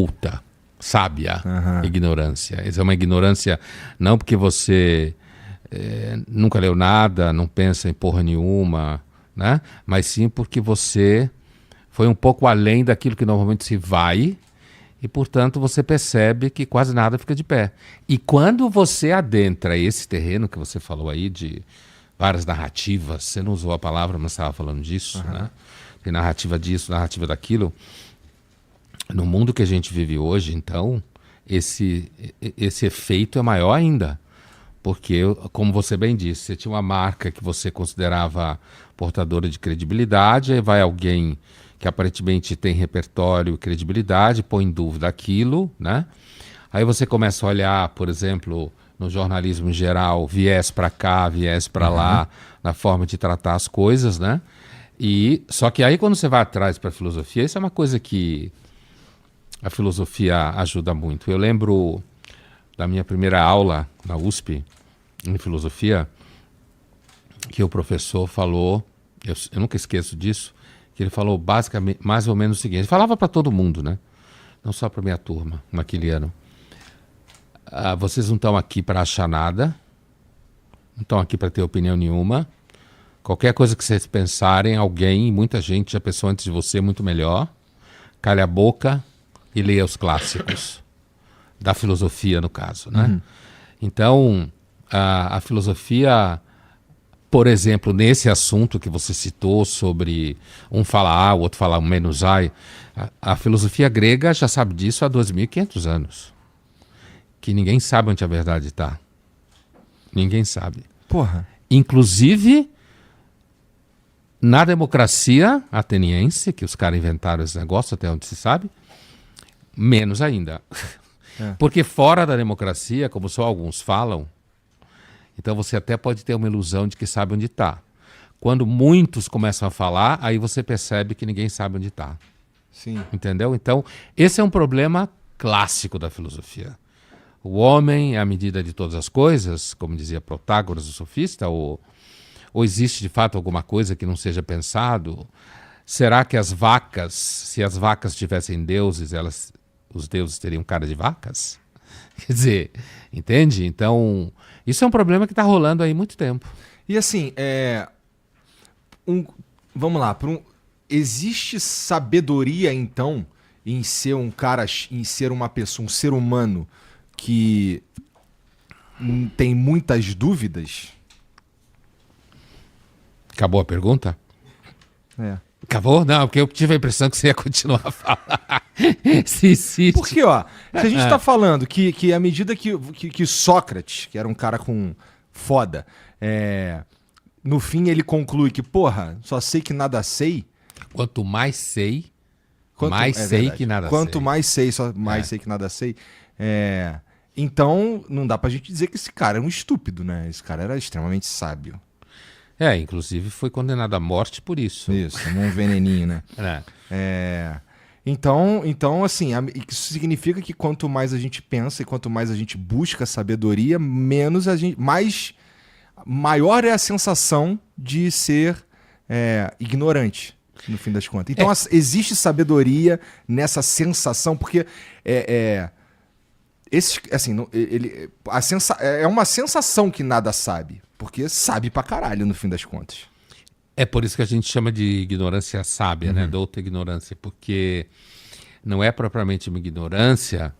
culta, sábia, Aham. ignorância. Essa é uma ignorância não porque você nunca leu nada, não pensa em porra nenhuma, né? Mas sim porque você foi um pouco além daquilo que normalmente se vai e, portanto, você percebe que quase nada fica de pé. E quando você adentra esse terreno que você falou aí de várias narrativas, você não usou a palavra, mas estava falando disso, né? Tem narrativa disso, narrativa daquilo. No mundo que a gente vive hoje, então, esse efeito é maior ainda. Porque, como você bem disse, você tinha uma marca que você considerava portadora de credibilidade, aí vai alguém que aparentemente tem repertório e credibilidade, põe em dúvida aquilo, né? Aí você começa a olhar, por exemplo, no jornalismo em geral, viés para cá, viés para lá, na forma de tratar as coisas, né? E só que aí quando você vai atrás para a filosofia, isso é uma coisa que a filosofia ajuda muito. Eu lembro da minha primeira aula na USP, em filosofia, que o professor falou, eu nunca esqueço disso, que ele falou basicamente, mais ou menos o seguinte, ele falava para todo mundo, né? Não só para minha turma, naquele ano. Vocês não estão aqui para achar nada, não estão aqui para ter opinião nenhuma. Qualquer coisa que vocês pensarem, alguém, muita gente já pensou antes de você muito melhor. Calha a boca e leia os clássicos. Da filosofia, no caso, né? Então, a filosofia, por exemplo, nesse assunto que você citou sobre um fala A, o outro fala menos A, a filosofia grega já sabe disso há 2.500 anos. Que ninguém sabe onde a verdade está. Ninguém sabe. Porra. Inclusive, na democracia ateniense, que os caras inventaram esse negócio, até onde se sabe, menos ainda. Porque fora da democracia, como só alguns falam, então você até pode ter uma ilusão de que sabe onde está. Quando muitos começam a falar, aí você percebe que ninguém sabe onde está. Sim. Entendeu? Então, esse é um problema clássico da filosofia. O homem é a medida de todas as coisas, como dizia Protágoras, o sofista, ou existe de fato alguma coisa que não seja pensado? Será que as vacas, se as vacas tivessem deuses, os deuses teriam cara de vacas? Quer dizer, entende? Então, isso é um problema que está rolando aí há muito tempo. E assim, vamos lá, existe sabedoria, então, em ser um cara, em ser uma pessoa, um ser humano que tem muitas dúvidas? Acabou a pergunta? É. Acabou? Não, porque eu tive a impressão que você ia continuar a falar. Se existe. Porque, ó, se a gente tá falando que à medida que Sócrates, que era um cara foda, no fim ele conclui que, porra, só sei que nada sei. Quanto mais sei, mais sei verdade. que nada sei. Quanto mais sei, mais sei que nada sei. Então, não dá pra gente dizer que esse cara é um estúpido, né? Esse cara era extremamente sábio. Inclusive foi condenado à morte por isso. Isso, um veneninho, né? Então, assim, isso significa que quanto mais a gente pensa e quanto mais a gente busca sabedoria, maior é a sensação de ser ignorante, no fim das contas. Então, existe sabedoria nessa sensação, porque é uma sensação que nada sabe, porque sabe pra caralho, no fim das contas. É por isso que a gente chama de ignorância sábia, né? Douta ignorância, porque não é propriamente uma ignorância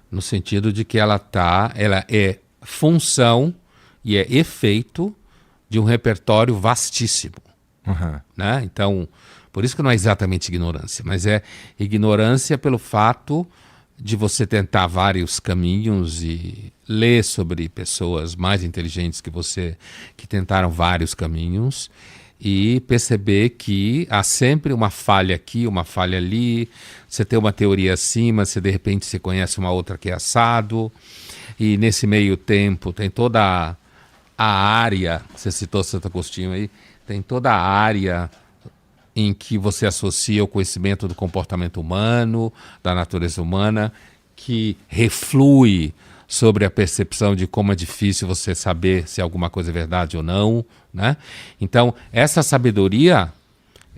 no sentido de que ela é função e é efeito de um repertório vastíssimo. Né? Então, por isso que não é exatamente ignorância, mas é ignorância pelo fato de você tentar vários caminhos e ler sobre pessoas mais inteligentes que você, que tentaram vários caminhos, e perceber que há sempre uma falha aqui, uma falha ali, você tem uma teoria acima, você de repente você conhece uma outra que é assado, e nesse meio tempo tem toda a área, você citou Santo Agostinho aí, tem toda a área em que você associa o conhecimento do comportamento humano, da natureza humana, que reflui sobre a percepção de como é difícil você saber se alguma coisa é verdade ou não, né? Então, essa sabedoria,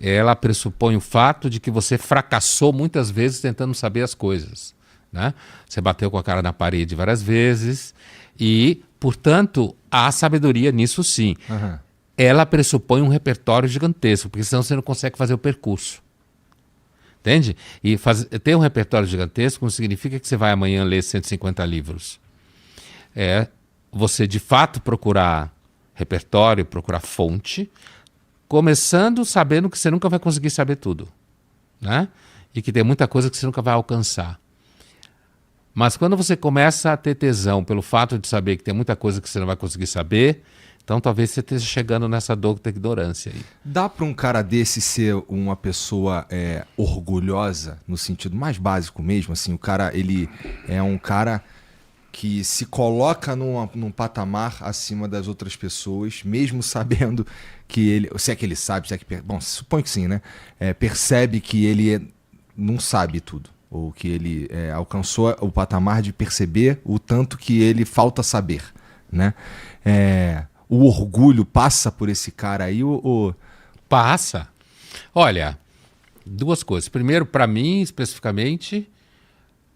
ela pressupõe o fato de que você fracassou muitas vezes tentando saber as coisas, né? Você bateu com a cara na parede várias vezes e, portanto, há sabedoria nisso sim. Aham. Ela pressupõe um repertório gigantesco, porque senão você não consegue fazer o percurso. Entende? E ter um repertório gigantesco não significa que você vai amanhã ler 150 livros. É você, de fato, procurar repertório, procurar fonte, começando sabendo que você nunca vai conseguir saber tudo, né? E que tem muita coisa que você nunca vai alcançar. Mas quando você começa a ter tesão pelo fato de saber que tem muita coisa que você não vai conseguir saber, então talvez você esteja chegando nessa douta ignorância aí. Dá para um cara desse ser uma pessoa orgulhosa, no sentido mais básico mesmo? Assim, o cara, ele é um cara que se coloca num patamar acima das outras pessoas, mesmo sabendo que ele... Se é que ele sabe, se é que... Bom, supõe que sim, né? Percebe que ele não sabe tudo. Ou que ele alcançou o patamar de perceber o tanto que ele falta saber, né? O orgulho passa por esse cara aí ou... Passa. Olha, duas coisas. Primeiro, para mim, especificamente,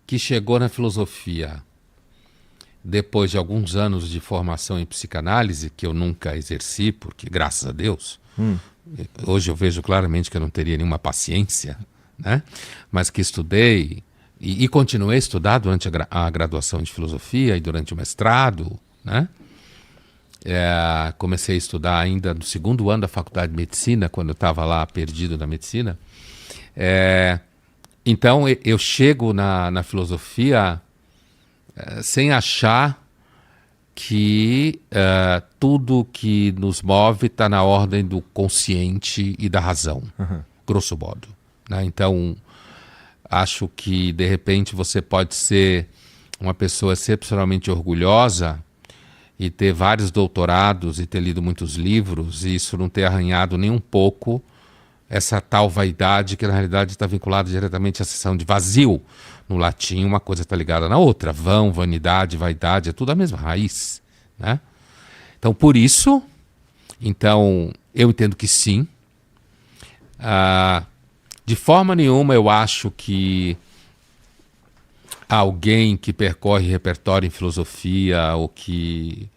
que chegou na filosofia depois de alguns anos de formação em psicanálise, que eu nunca exerci, porque, graças a Deus, hoje eu vejo claramente que eu não teria nenhuma paciência, né? Mas que estudei e continuei a estudar durante a graduação de filosofia e durante o mestrado, né? Comecei a estudar ainda no segundo ano da faculdade de medicina, quando eu estava lá perdido na medicina. Então eu chego na filosofia sem achar que tudo que nos move está na ordem do consciente e da razão, grosso modo, né? Então, acho que, de repente, você pode ser uma pessoa excepcionalmente orgulhosa e ter vários doutorados e ter lido muitos livros e isso não ter arranhado nem um pouco essa tal vaidade que, na realidade, está vinculada diretamente à seção de vazio. No latim, uma coisa está ligada na outra. Vão, vanidade, vaidade, é tudo a mesma raiz, né? Então, por isso, eu entendo que sim. De forma nenhuma eu acho que alguém que percorre repertório em filosofia ou que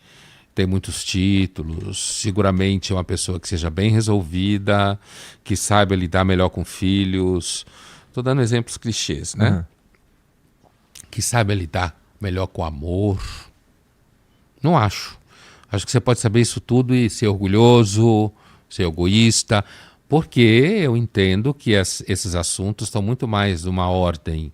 tem muitos títulos, seguramente é uma pessoa que seja bem resolvida, que saiba lidar melhor com filhos. Estou dando exemplos clichês, né? Que saiba lidar melhor com amor. Não acho. Acho que você pode saber isso tudo e ser orgulhoso, ser egoísta, porque eu entendo que esses assuntos estão muito mais numa ordem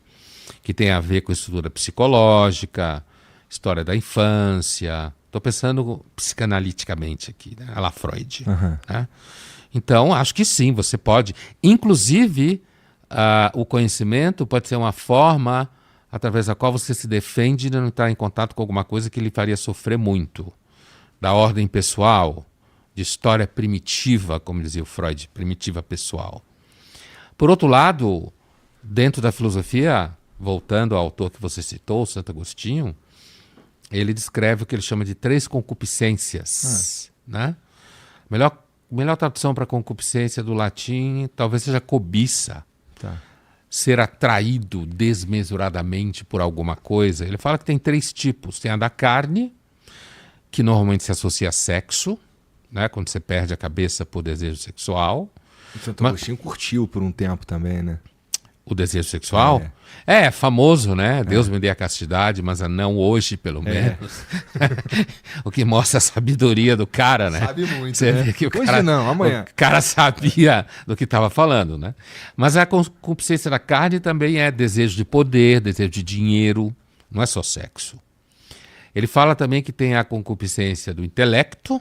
que tem a ver com estrutura psicológica, história da infância. Estou pensando psicanaliticamente aqui, né? A la Freud. Né? Então, acho que sim, você pode. Inclusive, o conhecimento pode ser uma forma através da qual você se defende de não estar em contato com alguma coisa que lhe faria sofrer muito. Da ordem pessoal, de história primitiva, como dizia o Freud, primitiva pessoal. Por outro lado, dentro da filosofia, voltando ao autor que você citou, Santo Agostinho, ele descreve o que ele chama de 3 concupiscências. Né? Melhor tradução para concupiscência do latim talvez seja cobiça. Tá. Ser atraído desmesuradamente por alguma coisa. Ele fala que tem 3 tipos. Tem a da carne, que normalmente se associa a sexo, né? Quando você perde a cabeça por desejo sexual. O Santo Agostinho curtiu por um tempo também, né? O desejo sexual? É famoso, né? Deus me dê a castidade, mas não hoje, pelo menos. O que mostra a sabedoria do cara, né? Sabe muito, Você né? vê que Hoje não, amanhã. O cara sabia do que estava falando, né? Mas a concupiscência da carne também é desejo de poder, desejo de dinheiro, não é só sexo. Ele fala também que tem a concupiscência do intelecto,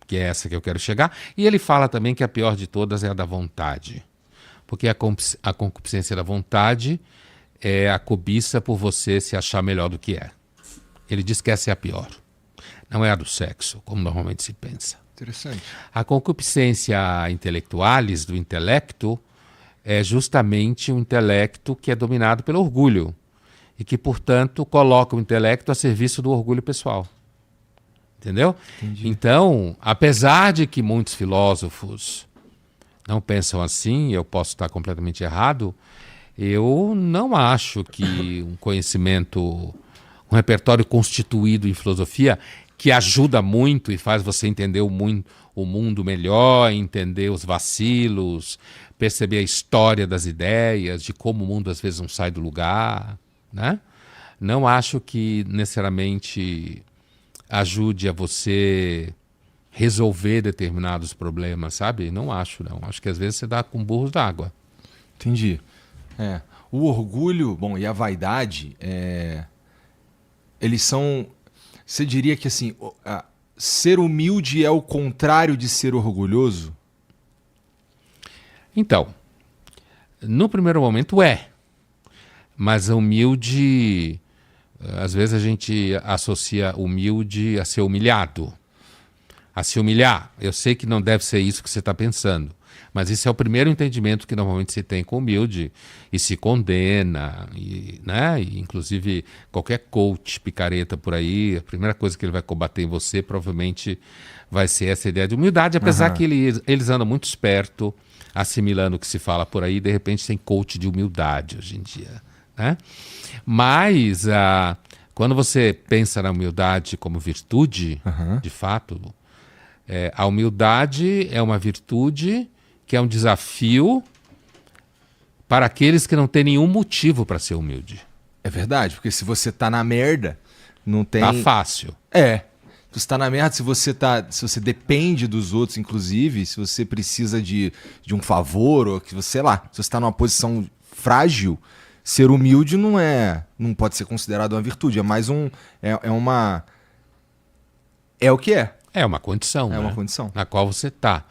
que é essa que eu quero chegar, e ele fala também que a pior de todas é a da vontade. Porque a concupiscência da vontade é a cobiça por você se achar melhor do que é. Ele diz que essa é a pior. Não é a do sexo, como normalmente se pensa. Interessante. A concupiscência intelectualis, do intelecto, é justamente um intelecto que é dominado pelo orgulho e que, portanto, coloca o intelecto a serviço do orgulho pessoal. Entendeu? Entendi. Então, apesar de que muitos filósofos não pensam assim, eu posso estar completamente errado, Eu não acho que um conhecimento, um repertório constituído em filosofia que ajuda muito e faz você entender o mundo melhor, entender os vacilos, perceber a história das ideias, de como o mundo às vezes não sai do lugar, né? Não acho que necessariamente ajude a você resolver determinados problemas, sabe? Não acho, não. Acho que às vezes você dá com burros d'água. Entendi. O orgulho, bom, e a vaidade, eles são... Você diria que assim, ser humilde é o contrário de ser orgulhoso? Então, no primeiro momento mas a humilde, às vezes a gente associa humilde a ser humilhado, a se humilhar. Eu sei que não deve ser isso que você está pensando, mas esse é o primeiro entendimento que normalmente se tem com humilde e se condena, né? E, inclusive qualquer coach picareta por aí, a primeira coisa que ele vai combater em você provavelmente vai ser essa ideia de humildade, apesar que eles andam muito esperto, assimilando o que se fala por aí, de repente tem coach de humildade hoje em dia, né? Mas quando você pensa na humildade como virtude, de fato, a humildade é uma virtude que é um desafio para aqueles que não têm nenhum motivo para ser humilde. É verdade, porque se você tá na merda, não tem... Tá fácil. Se você tá na merda, se você depende dos outros, inclusive, se você precisa de um favor, ou que você, sei lá, se você tá numa posição frágil, ser humilde não pode ser considerado uma virtude, é mais é o que é. É uma condição, É uma né? condição. Na qual você está.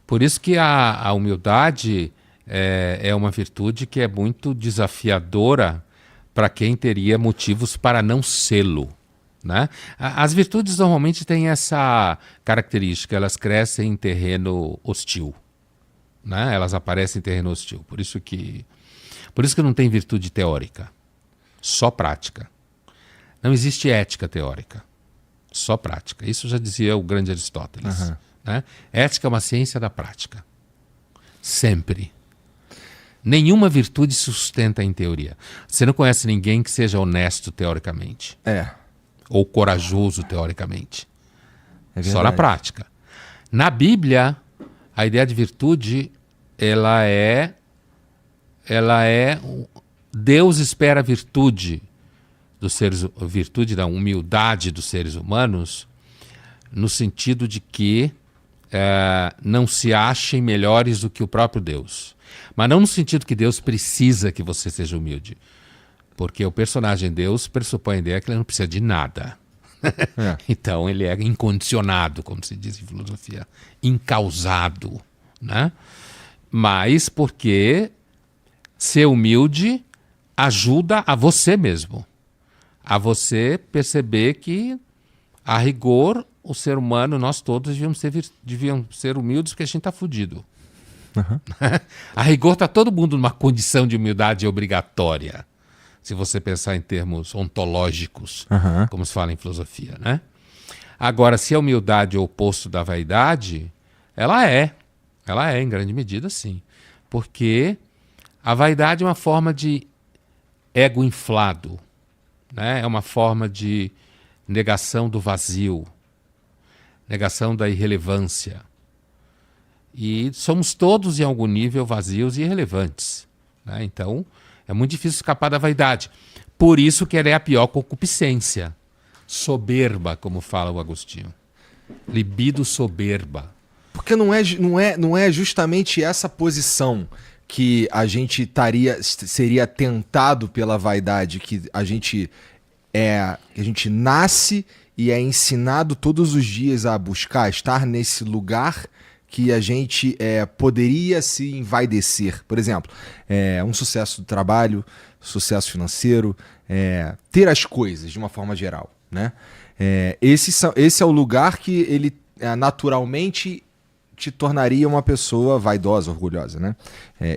Por isso que a humildade é uma virtude que é muito desafiadora para quem teria motivos para não sê-lo, né? As virtudes normalmente têm essa característica, elas crescem em terreno hostil, né? Elas aparecem em terreno hostil. Por isso que não tem virtude teórica, só prática. Não existe ética teórica. Só prática. Isso já dizia o grande Aristóteles. Né? Ética é uma ciência da prática. Sempre. Nenhuma virtude se sustenta em teoria. Você não conhece ninguém que seja honesto teoricamente. Ou corajoso teoricamente. Só na prática. Na Bíblia, a ideia de virtude, ela é Deus espera a virtude dos seres, virtude da humildade dos seres humanos, no sentido de que não se achem melhores do que o próprio Deus. Mas não no sentido que Deus precisa que você seja humilde. Porque o personagem Deus pressupõe a ideia que ele não precisa de nada. Então ele é incondicionado, como se diz em filosofia, incausado, né? Mas porque ser humilde ajuda a você mesmo. A você perceber que, a rigor, o ser humano, nós todos deviam ser humildes porque a gente está fudido. A rigor está todo mundo numa condição de humildade obrigatória, se você pensar em termos ontológicos, como se fala em filosofia, né? Agora, se a humildade é o oposto da vaidade, ela é em grande medida, sim. Porque a vaidade é uma forma de ego inflado, né? É uma forma de negação do vazio, negação da irrelevância. E somos todos, em algum nível, vazios e irrelevantes, né? Então, é muito difícil escapar da vaidade. Por isso que ela é a pior concupiscência. Soberba, como fala o Agostinho. Libido soberba. Porque não é justamente essa posição que a gente seria tentado pela vaidade, que a gente nasce e é ensinado todos os dias a buscar, estar nesse lugar que a gente poderia se envaidecer. Por exemplo, um sucesso do trabalho, sucesso financeiro, ter as coisas de uma forma geral, né? Esse é o lugar que ele naturalmente te tornaria uma pessoa vaidosa, orgulhosa, né?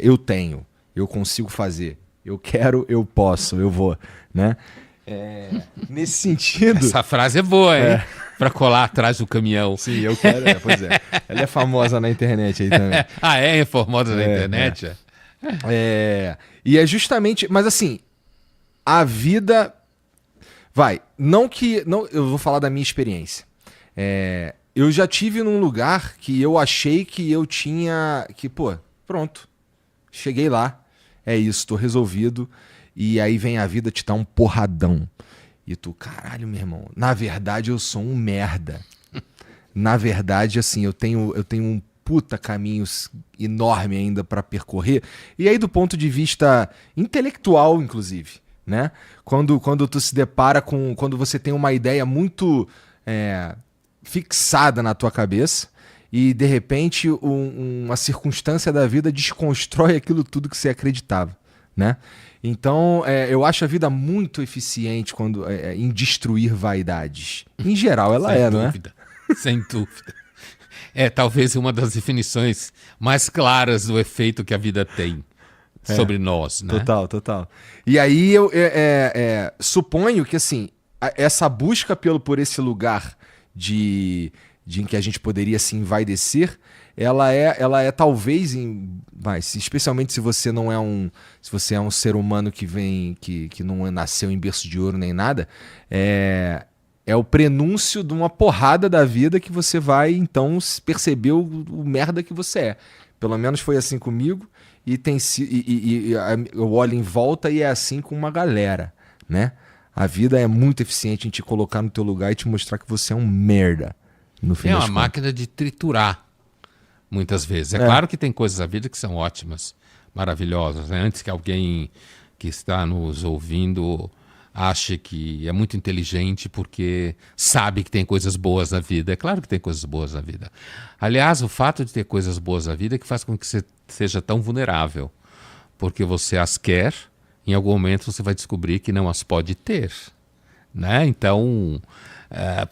Eu tenho, eu consigo fazer, eu quero, eu posso, eu vou, né? Nesse sentido... Essa frase é boa, hein? Pra colar atrás do caminhão. Sim, eu quero, pois é. Ela é famosa na internet aí também. É famosa na internet? E é justamente... Mas assim, a vida... Vai, não que... Não, eu vou falar da minha experiência. Eu já tive num lugar que eu achei que eu tinha... Que, pô, pronto. Cheguei lá. É isso, tô resolvido. E aí vem a vida te dar um porradão. E tu, caralho, meu irmão. Na verdade, eu sou um merda. Na verdade, assim, eu tenho um puta caminho enorme ainda pra percorrer. E aí, do ponto de vista intelectual, inclusive, né? Quando tu se depara com... Quando você tem uma ideia muito fixada na tua cabeça e, de repente, uma circunstância da vida desconstrói aquilo tudo que você acreditava, né? Então, eu acho a vida muito eficiente em destruir vaidades. Em geral, ela Sem não é? dúvida, sem dúvida. É talvez uma das definições mais claras do efeito que a vida tem sobre nós, né? Total, total. E aí eu suponho que assim, essa busca por esse lugar de em que a gente poderia se envaidecer, ela é talvez, especialmente se você não é se você é um ser humano que não nasceu em berço de ouro nem nada, é o prenúncio de uma porrada da vida que você vai, então, perceber o merda que você é. Pelo menos foi assim comigo, eu olho em volta e é assim com uma galera, né? A vida é muito eficiente em te colocar no teu lugar e te mostrar que você é um merda, no fim É das uma contas. máquina de triturar, muitas vezes. É claro que tem coisas da vida que são ótimas, maravilhosas, né? Antes que alguém que está nos ouvindo ache que é muito inteligente porque sabe que tem coisas boas na vida. É claro que tem coisas boas na vida. Aliás, o fato de ter coisas boas na vida é que faz com que você seja tão vulnerável. Porque você as quer, em algum momento você vai descobrir que não as pode ter, né? Então,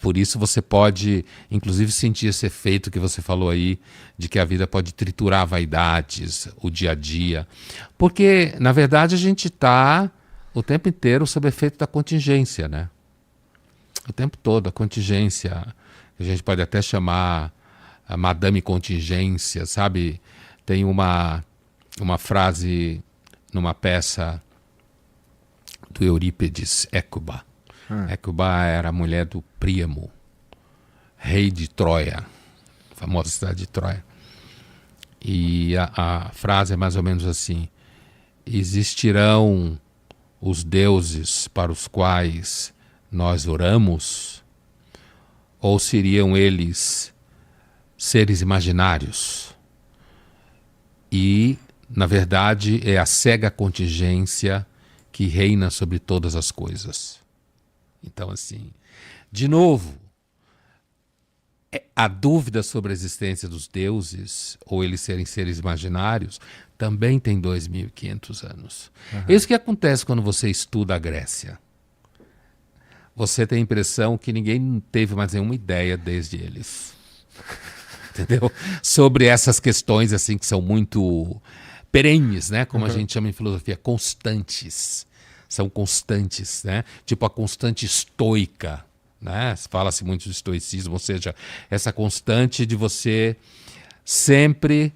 por isso você pode, inclusive, sentir esse efeito que você falou aí, de que a vida pode triturar vaidades, o dia a dia. Porque, na verdade, a gente está o tempo inteiro sob efeito da contingência, né? O tempo todo, a contingência, a gente pode até chamar a Madame Contingência, sabe? Tem uma frase numa peça do Eurípides, Écuba. Écuba era a mulher do Príamo, rei de Troia, a famosa cidade de Troia. E a frase é mais ou menos assim: existirão os deuses para os quais nós oramos, ou seriam eles seres imaginários? E, na verdade, é a cega contingência que reina sobre todas as coisas. Então, assim, de novo, a dúvida sobre a existência dos deuses, ou eles serem seres imaginários, também tem 2.500 anos. É isso que acontece quando você estuda a Grécia. Você tem a impressão que ninguém teve mais nenhuma ideia desde eles. Entendeu? Sobre essas questões assim que são muito perenes, né? Como a gente chama em filosofia, constantes. São constantes, né? Tipo a constante estoica, né? Fala-se muito do estoicismo, ou seja, essa constante de você sempre,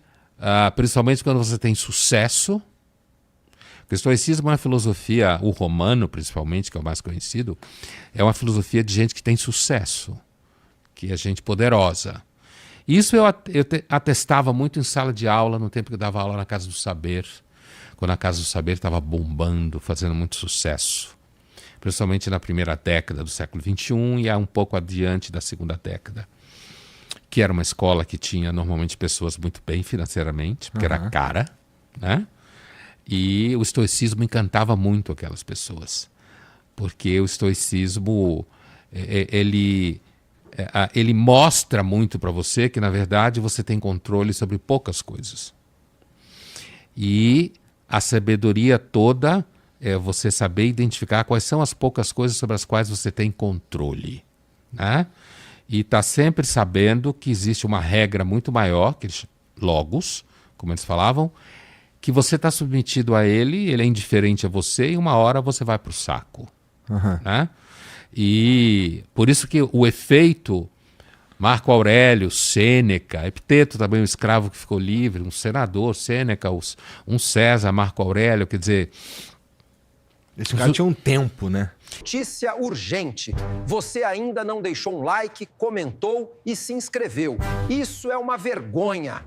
principalmente quando você tem sucesso. O estoicismo é uma filosofia, o romano principalmente, que é o mais conhecido, é uma filosofia de gente que tem sucesso, que é gente poderosa. Isso eu atestava muito em sala de aula, no tempo que eu dava aula na Casa do Saber, quando a Casa do Saber estava bombando, fazendo muito sucesso, principalmente na primeira década do século XXI e um pouco adiante da segunda década, que era uma escola que tinha normalmente pessoas muito bem financeiramente, porque era cara, né? E o estoicismo encantava muito aquelas pessoas, porque o estoicismo, ele mostra muito para você que, na verdade, você tem controle sobre poucas coisas. E a sabedoria toda é você saber identificar quais são as poucas coisas sobre as quais você tem controle, né? E está sempre sabendo que existe uma regra muito maior, que eles, logos, como eles falavam, que você está submetido a ele é indiferente a você e uma hora você vai para o saco, né? E por isso que o efeito Marco Aurélio, Sêneca, Epiteto também, um escravo que ficou livre, um senador, Sêneca, um César, Marco Aurélio, quer dizer... Esse cara tinha um tempo, né? Notícia urgente. Você ainda não deixou um like, comentou e se inscreveu. Isso é uma vergonha.